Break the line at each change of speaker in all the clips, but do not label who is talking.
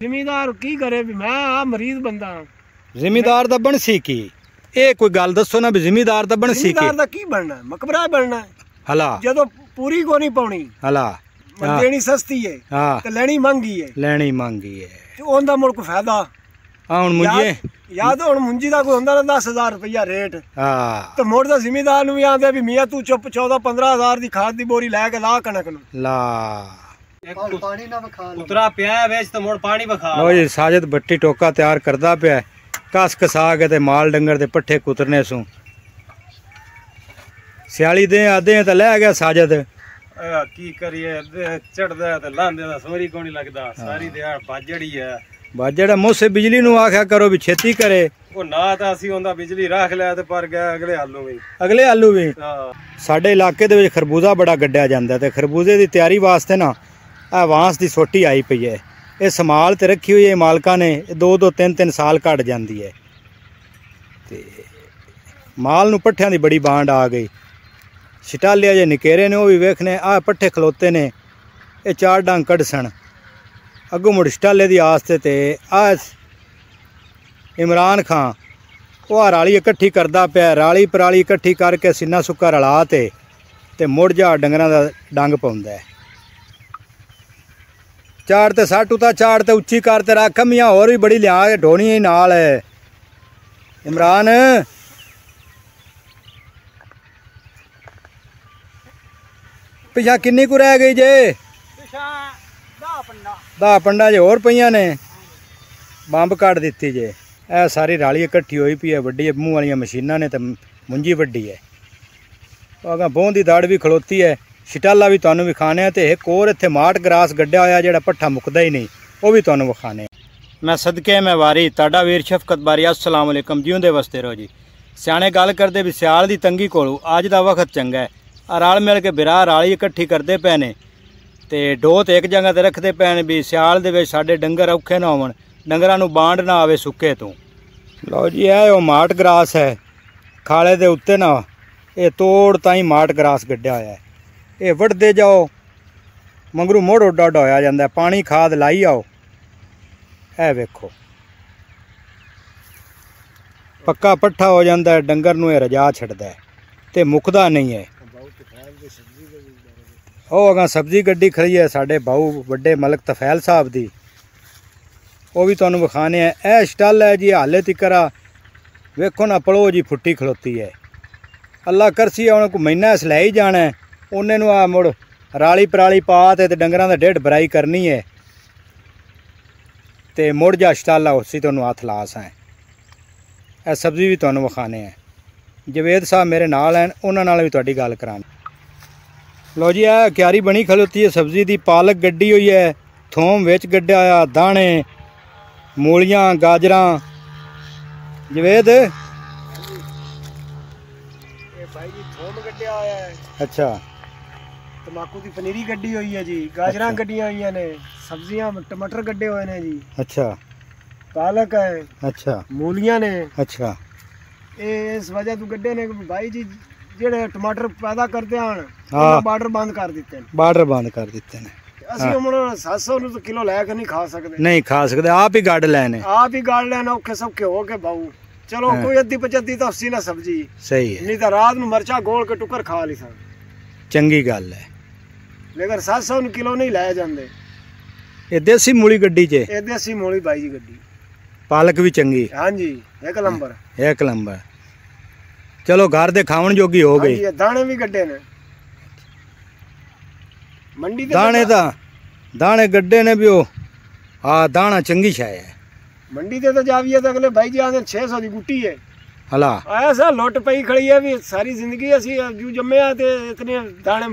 ਜ਼ਿਮੀਦਾਰ ਕੀ ਕਰੇ ਵੀ ਮੈਂ ਆ ਮਰੀਜ਼ ਬੰਦਾ।
ਜ਼ਿਮੀਦਾਰ ਦਾ ਬਣ ਸੀ ਕੀ? ਇਹ ਕੋਈ ਗੱਲ ਦੱਸੋ ਨਾ ਵੀ ਜ਼ਿਮੀਦਾਰ ਦਾ ਬਣ ਸੀ ਕੀ?
ਜ਼ਿਮੀਦਾਰ ਦਾ ਕੀ ਬਣਨਾ? ਮਕਬਰਾ ਬਣਨਾ
ਹਲਾ
ਜਦੋਂ ਪੂਰੀ ਕੋ ਨਹੀਂ ਪਾਉਣੀ।
ਹਲਾ
ਦੇਣੀ ਸਸਤੀ ਹੈ ਤੇ ਲੈਣੀ ਮਹਿੰਗੀ ਹੈ।
ਲੈਣੀ ਮਹਿੰਗੀ ਹੈ
ਤੇ ਉਹਦਾ ਮੁੜ ਕੋ ਫਾਇਦਾ।
ਹੁਣ ਮੁੰਜੇ
ਯਾਦ ਹੁਣ ਮੁੰਜੀ ਦਾ ਕੋਈ ਹੁੰਦਾ ਨਾ 10,000 ਰੁਪਇਆ ਰੇਟ।
ਹਾਂ
ਤੇ ਮੁੜ ਦਾ ਜ਼ਿਮੀਦਾਰ ਨੂੰ ਵੀ ਆਂਦੇ ਵੀ ਮੀਆਂ ਤੂੰ ਚੁੱਪ 14-15,000 ਦੀ ਖਾਦ ਦੀ ਬੋਰੀ ਲੈ ਕੇ ਲਾ ਕਣਕ ਨੂੰ
ਲਾ
ਪਾਣੀ ਨਾ ਵਿਖਾ
ਉਤਰਾ ਪਿਆ ਵਿੱਚ ਤੇ ਮੁੜ ਪਾਣੀ ਵਿਖਾ।
ਲੋ ਜੀ ਸਾਜਦ ਬੱਟੀ ਟੋਕਾ ਤਿਆਰ ਕਰਦਾ ਪਿਆ। ਕਸ ਕਸਾ ਕੇ ਤੇ ਮਾਲ ਡੰਗਰ ਦੇ ਪੱਠੇ ਕੁਤਰਨੇ ਸੂ ਸਿਆਲੀ ਦੇ ਆਦੇ ਤਾਂ ਲੈ ਗਿਆ ਸਾਜਦ।
ਕੀ ਕਰੀਏ ਚੜਦਾ ਤੇ ਲਾਂਦੇ ਦਾ ਸੋਰੀ ਕੋਈ ਨਹੀਂ ਲੱਗਦਾ। ਸਾਰੀ ਦਿਹਾੜ ਬਾਜੜੀ ਹੈ।
ਜਿਹੜਾ ਮੋਸੇ ਬਿਜਲੀ ਨੂੰ ਆਖਿਆ ਕਰੋ ਵੀ ਛੇਤੀ ਕਰੇ।
ਉਹ ਨਾ ਤਾਂ ਅਸੀਂ ਉਹਦਾ ਬਿਜਲੀ ਰੱਖ ਲਿਆ ਤੇ ਪਰ ਗਿਆ ਅਗਲੇ
ਆਲੂ ਵੀ ਸਾਡੇ ਇਲਾਕੇ ਦੇ ਵਿੱਚ ਖਰਬੂਜ਼ਾ ਬੜਾ ਗੱਡਿਆ ਜਾਂਦਾ ਤੇ ਖਰਬੂਜ਼ੇ ਦੀ ਤਿਆਰੀ ਵਾਸਤੇ ਨਾ ਇਹ ਵਾਂਸ ਦੀ ਸੋਟੀ ਆਈ ਪਈ ਹੈ। ਇਹ ਸੰਭਾਲ ਤੇ ਰੱਖੀ ਹੋਈ ਹੈ ਮਾਲਕਾਂ ਨੇ। 2-2 3-3 ਸਾਲ ਕੱਢ ਜਾਂਦੀ ਹੈ ਤੇ ਮਾਲ ਨੂੰ ਪੱਠਿਆਂ ਦੀ ਬੜੀ ਬਾਂਡ ਆ ਗਈ। ਛਟਾਲਿਆ ਜੇ ਨਿਕੇਰੇ ਨੇ ਉਹ ਵੀ ਵੇਖਨੇ ਆ ਪੱਠੇ ਖਲੋਤੇ ਨੇ। ਇਹ 4 ਡੰਗ ਕੱਢ ਸਣ ਅੱਗੋਂ ਮੁੜ ਛਟਾਲੇ ਦੀ ਆਸਤੇ ਤੇ ਆ ਇਮਰਾਨ ਖਾਨ ਉਹ ਆ ਰਾਲੀ ਇਕੱਠੀ ਕਰਦਾ ਪਿਆ। ਰਾਲੀ ਪਰਾਲੀ ਇਕੱਠੀ ਕਰਕੇ ਸਿੰਨਾ ਸੁੱਕਾ ਰਲਾ ਤੇ ਮੁੜ ਜਾ ਡੰਗਰਾਂ ਦਾ ਡੰਗ ਪਾਉਂਦਾ ਹੈ। ਚਾੜ ਤੇ ਸੱਟ ਉਤਾ ਚਾੜ ਤੇ ਉੱਚੀ ਕਰ ਤੇ ਰੱਖ ਮੀਆਂ ਹੋਰ ਵੀ ਬੜੀ ਲਿਆ ਕੇ ਢੋਣੀ ਹੀ ਨਾਲ ਹੈ। ਇਮਰਾਨ ਪਿਛਾ ਕਿੰਨੀ ਕੁ ਰਹਿ ਗਈ ਜੇ? 10 ਪੰਡਾ ਜੇ ਹੋਰ ਪਈਆਂ ਨੇ। ਬੰਬ ਕੱਢ ਦਿੱਤੀ ਜੇ। ਇਹ ਸਾਰੀ ਰਾਲੀ ਇਕੱਠੀ ਹੋਈ ਪਈ ਹੈ। ਵੱਡੀ ਮੂੰਹ ਵਾਲੀਆਂ ਮਸ਼ੀਨਾਂ ਨੇ ਤੇ ਮੁੰਜੀ ਵੱਡੀ ਹੈ। ਅਗਾ ਬੋਂ ਦੀ ਦਾੜ ਵੀ ਖਲੋਤੀ ਹੈ। ਛਟਾਲਾ ਵੀ ਤੁਹਾਨੂੰ ਵਿਖਾਣੇ ਤੇ ਇੱਕ ਹੋਰ ਇੱਥੇ ਮਾਟ ਗਰਾਸ ਗੱਡਿਆ ਹੋਇਆ ਜਿਹੜਾ ਪੱਠਾ ਮੁੱਕਦਾ ਹੀ ਨਹੀਂ ਉਹ ਵੀ ਤੁਹਾਨੂੰ ਵਿਖਾਣੇ। ਮੈਂ ਸਦਕੇ ਮੈਂ ਵਾਰੀ ਤੁਹਾਡਾ ਵੀਰ ਸ਼ਫਕਤ ਬਾਰੀ। अस्सलाम वालेकुम ਜਿਉਂਦੇ ਵਸਦੇ ਰਹੋ ਜੀ। ਸਿਆਣੇ ਗੱਲ ਕਰਦੇ ਵੀ ਸਿਆਲ ਦੀ ਤੰਗੀ ਕੋਲੋਂ ਅੱਜ ਦਾ ਵਕਤ ਚੰਗਾ ਹੈ। ਰਲ ਮਿਲ ਕੇ ਬਿਰਾ ਰਾਲੀ ਇਕੱਠੀ ਕਰਦੇ ਪਏ ਨੇ ਤੇ ਡੋ ਤੇ ਇੱਕ ਜਗ੍ਹਾ ਤੇ ਰੱਖਦੇ ਪਏ ਨੇ ਵੀ ਸਿਆਲ ਦੇ ਵਿੱਚ ਸਾਡੇ ਡੰਗਰ ਔਖੇ ਨਾ ਹੋਵਣ, ਡੰਗਰਾਂ ਨੂੰ ਬਾਂਡ ਨਾ ਆਵੇ ਸੁੱਕੇ ਤੋਂ। ਲਓ ਜੀ ਇਹ ਉਹ ਮਾਟ ਗਰਾਸ ਹੈ। ਖਾਲੇ ਦੇ ਉੱਤੇ ਨਾ ਇਹ ਤੋੜ ਤਾਂ ਹੀ ਮਾਟ ਗਰਾਸ ਗੱਡਿਆ ਹੋਇਆ ਹੈ। ਇਹ ਵੱਢਦੇ ਜਾਓ ਮਗਰੂ ਮੋੜ ਉੱਡਾ ਹੋਇਆ ਜਾਂਦਾ। ਪਾਣੀ ਖਾਦ ਲਾਈ ਆਓ। ਇਹ ਵੇਖੋ ਪੱਕਾ ਪੱਠਾ ਹੋ ਜਾਂਦਾ। ਡੰਗਰ ਨੂੰ ਇਹ ਰਜਾ ਛੱਡਦਾ ਤੇ ਮੁੱਕਦਾ ਨਹੀਂ ਹੈ। ਉਹ ਅਗਾਂ ਸਬਜ਼ੀ ਗੱਡੀ ਖੜੀ ਹੈ ਸਾਡੇ ਬਾਊ ਵੱਡੇ ਮਲਕ ਤਫੈਲ ਸਾਹਿਬ ਦੀ। ਉਹ ਵੀ ਤੁਹਾਨੂੰ ਵਿਖਾਣੇ ਹੈ। ਇਹ ਸਟਲ ਹੈ ਜੀ ਹਾਲੇ ਤਿਕਰਾ ਵੇਖੋ ਨਾ ਪਲੋ ਜੀ ਫੁੱਟੀ ਖਲੋਤੀ ਹੈ। ਅੱਲਾ ਕਰਸੀ ਹੁਣ ਕੋਈ ਮਹੀਨਾ ਇਸ ਲੈ ਹੀ ਜਾਣਾ। ਉਹਨੇ ਨੂੰ ਆ ਮੁੜ ਰਾਲੀ ਪਰਾਲੀ ਪਾ ਤੇ ਡੰਗਰਾਂ ਦਾ ਢਿੱਡ ਭਰਾਈ ਕਰਨੀ ਹੈ ਤੇ ਮੁੜ ਜਾ ਸਟਾਲਾ ਉਸੇ ਤੁਹਾਨੂੰ ਹੱਥ ਲਾਸ ਹੈ। ਇਹ ਸਬਜ਼ੀ ਵੀ ਤੁਹਾਨੂੰ ਵਿਖਾਣੇ ਹੈ। ਜਵੇਦ ਸਾਹਿਬ ਮੇਰੇ ਨਾਲ ਹਨ, ਉਹਨਾਂ ਨਾਲ ਵੀ ਤੁਹਾਡੀ ਗੱਲ ਕਰਾਣੀ। ਲਓ ਜੀ ਇਹ ਕਿਆਰੀ ਬਣੀ ਖਲੋਤੀ ਹੈ ਸਬਜ਼ੀ ਦੀ। ਪਾਲਕ ਗੱਡੀ ਹੋਈ ਹੈ, ਥੋਮ ਵਿੱਚ ਗੱਡਿਆ ਹੋਇਆ, ਦਾਣੇ, ਮੂਲੀਆਂ, ਗਾਜਰਾਂ। ਜਵੇਦ ਇਹ
ਭਾਈ ਜੀ ਥੋਮ ਗੱਡਿਆ ਹੋਇਆ ਹੈ।
ਅੱਛਾ
ਤਮਾਕੂ ਦੀ ਪਨੀਰੀ ਗੱਡੀ ਹੋਈ ਹੈ ਜੀ। ਗਾਜਰਾਂ ਗੱਡੀਆਂ ਹੋਈਆਂ ਨੇ। ਸਬਜ਼ੀਆਂ ਟਮਾਟਰ ਗੱਡੇ ਹੋਏ ਨੇ ਜੀ।
ਅੱਛਾ
ਪਾਲਕ ਹੈ।
ਅੱਛਾ
ਮੂਲੀਆਂ ਨੇ।
ਅੱਛਾ
ਇਹ ਇਸ ਵਜ੍ਹਾ ਤੋਂ ਗੱਡੇ ਨੇ ਭਾਈ ਜੀ ਜਿਹੜੇ ਟਮਾਟਰ ਪੈਦਾ ਕਰਦੇ ਹਨ
ਹਾਂ
ਬਾਰਡਰ ਬੰਦ ਕਰ ਦਿੱਤੇ ਨੇ।
ਬਾਰਡਰ ਬੰਦ ਕਰ ਦਿੱਤੇ ਨੇ।
ਅਸੀਂ ਹੁਣ 700 ਨੂੰ ਕਿਲੋ ਲੈ ਕੇ ਨਹੀਂ ਖਾ ਸਕਦੇ।
ਨਹੀਂ ਖਾ ਸਕਦੇ। ਆਪ ਹੀ ਗੱਡ ਲੈਣੇ।
ਆਪ ਹੀ ਗੱਡ ਲੈਣਾ ਔਖੇ ਸੌਖੇ ਹੋ ਕੇ ਬਾਊ। ਚਲੋ ਕੋਈ ਅੱਧੀ 75 ਤਾਂ ਅਸੀਂ ਨਾ ਸਬਜ਼ੀ
ਸਹੀ ਹੈ।
ਨਹੀਂ ਤਾਂ ਰਾਤ ਨੂੰ ਮਰਚਾ ਗੋਲ ਕੇ ਟੁਕਰ ਖਾ ਲਈ ਸਾਂ।
ਚੰਗੀ ਗੱਲ ਹੈ।
ਲੇਕਿਨ 700 ਨੂੰ ਕਿਲੋ ਨਹੀਂ ਲੈ ਜਾਂਦੇ।
ਇਹ ਦੇਸੀ ਮੂਲੀ ਗੱਡੀ 'ਚ
ਇਹ ਦੇਸੀ ਮੂਲੀ ਬਾਈ ਜੀ ਗੱਡੀ।
ਪਾਲਕ ਵੀ ਚੰਗੀ।
ਹਾਂਜੀ ਇੱਕ ਨੰਬਰ।
ਇੱਕ ਨੰਬਰ। ਚਲੋ ਘਰ ਦੇ ਖਾਵਣ ਜੋਗੀ ਹੋ ਗਈ।
ਦਾਣੇ ਵੀ ਗੱਡੇ ਨੇ ਮੰਡੀ ਦੇ।
ਦਾਣੇ ਗੱਡੇ ਨੇ ਵੀ ਉਹ ਆ ਦਾਣਾ ਚੰਗੀ ਸ਼ਾਇ ਹੈ।
ਮੰਡੀ ਤੇ ਤਾਂ ਜਾਵੀਏ ਤਾਂ ਅਗਲੇ ਭਾਈ ਜੀ ਆਂਦੇ 600 ਦੀ ਗੁੱਟੀ ਹੈ।
ਹਲਾ
ਐਸਾ ਲੁੱਟ ਪਈ ਖੜੀ ਹੈ ਵੀ ਸਾਰੀ ਜ਼ਿੰਦਗੀ ਅਸੀਂ ਜੂ ਜੰਮਿਆ ਤੇ ਇਤਨੇ ਦਾਣੇ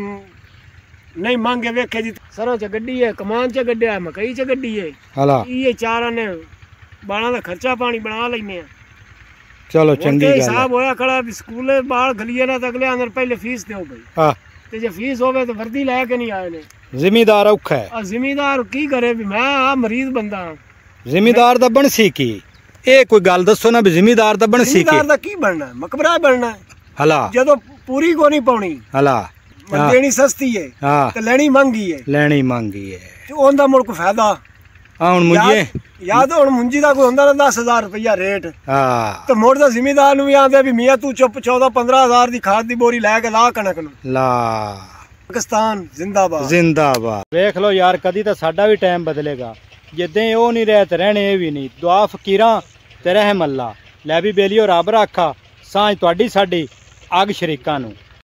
ਨਹੀਂ ਮੰਗੇ ਵੇਖੇ ਜੀ। ਸਰੋਂ ਚ ਗੱਡੀ ਹੈ, ਕਮਾਨ ਚ ਗੱਡਿਆ, ਮਕਈ ਚ ਗੱਡੀ ਹੈ।
ਹਲਾ
ਇਹ ਚਾਰਾਂ ਨੇ ਬਾਲਾਂ ਦਾ ਖਰਚਾ ਪਾਣੀ ਬਣਾ ਲੈਨੇ ਆ।
ਚਲੋ ਚੰਗੀ ਗੱਲ ਹੈ।
ਹਿਸਾਬ ਹੋਇਆ ਖੜਾ ਵੀ ਸਕੂਲੇ ਬਾਲ ਖਲੀਏ ਨਾ ਤਾਂ ਅਗਲੇ ਆਂਦਰ ਪਹਿਲੇ ਫੀਸ ਦਿਓ ਬਈ।
ਹਾਂ
ਤੇ ਜੇ ਫੀਸ ਹੋਵੇ ਤਾਂ ਵਰਦੀ ਲੈ ਕੇ ਨਹੀਂ ਆਏ ਨੇ।
ਜ਼ਿਮੀਦਾਰ ਔਖਾ ਹੈ।
ਜ਼ਿਮੀਦਾਰ ਕੀ ਕਰੇ ਵੀ ਮੈਂ ਆ ਮਰੀਜ਼ ਬੰਦਾ।
ਜ਼ਿਮੀਦਾਰ ਦਾ ਬਣ ਸੀ ਕੀ? ਇਹ ਕੋਈ ਗੱਲ ਦੱਸੋ ਨਾ ਵੀ ਜ਼ਿਮੀਦਾਰ ਦਾ ਬਣ ਸੀ ਕੀ?
ਜ਼ਿਮੀਦਾਰ ਦਾ ਕੀ ਬਣਨਾ? ਮਕਬਰਾ ਬਣਨਾ।
ਹਲਾ
ਜਦੋਂ ਪੂਰੀ ਕੋ ਨਹੀਂ ਪਾਉਣੀ।
ਹਲਾ
ਦੇਣੀ ਸਸਤੀ ਹੈ ਤੇ ਲੈਣੀ ਮਹਿੰਗੀ ਹੈ।
ਲੈਣੀ ਮਹਿੰਗੀ ਹੈ
ਤੇ ਉਹਦਾ ਮੁੜ ਕੋ ਫਾਇਦਾ।
ਆ ਹੁਣ ਮੁੰਜੀਏ
ਯਾਦ ਹੁਣ ਮੁੰਜੀ ਦਾ ਕੋਈ ਹੁੰਦਾ ਨਾ 10,000 ਰੁਪਇਆ ਰੇਟ
ਹਾਂ
ਤੇ ਮੁੜ ਦਾ ਜ਼ਿਮੀਦਾਰ ਨੂੰ ਵੀ ਆਂਦੇ ਵੀ ਮੀਆਂ ਤੂੰ ਚੁੱਪ 14-15,000 ਦੀ ਖਾਦ ਦੀ ਬੋਰੀ ਲੈ ਕੇ ਲਾ ਕਣਕ ਨੂੰ।
ਲਾ
ਪਾਕਿਸਤਾਨ ਜ਼ਿੰਦਾਬਾਦ
ਜ਼ਿੰਦਾਬਾਦ। ਵੇਖ ਲਓ ਯਾਰ, ਕਦੀ ਤਾਂ ਸਾਡਾ ਵੀ ਟਾਈਮ ਬਦਲੇਗਾ, ਜਿੱਦਾਂ ਉਹ ਨਹੀਂ ਰਹੇ ਤੇ ਰਹਿਣੇ ਇਹ ਵੀ ਨਹੀਂ। ਦੁਆ ਫਕੀਰਾਂ ਤੇ ਰਹਿਮ ਅੱਲਾ। ਲੈ ਵੀ ਬੇਲੀਓ ਰੱਬ ਰੱਖਾ ਸਾਂਝ ਤੁਹਾਡੀ ਸਾਡੀ ਅੱਗ ਸ਼ਰੀਕਾਂ ਨੂੰ।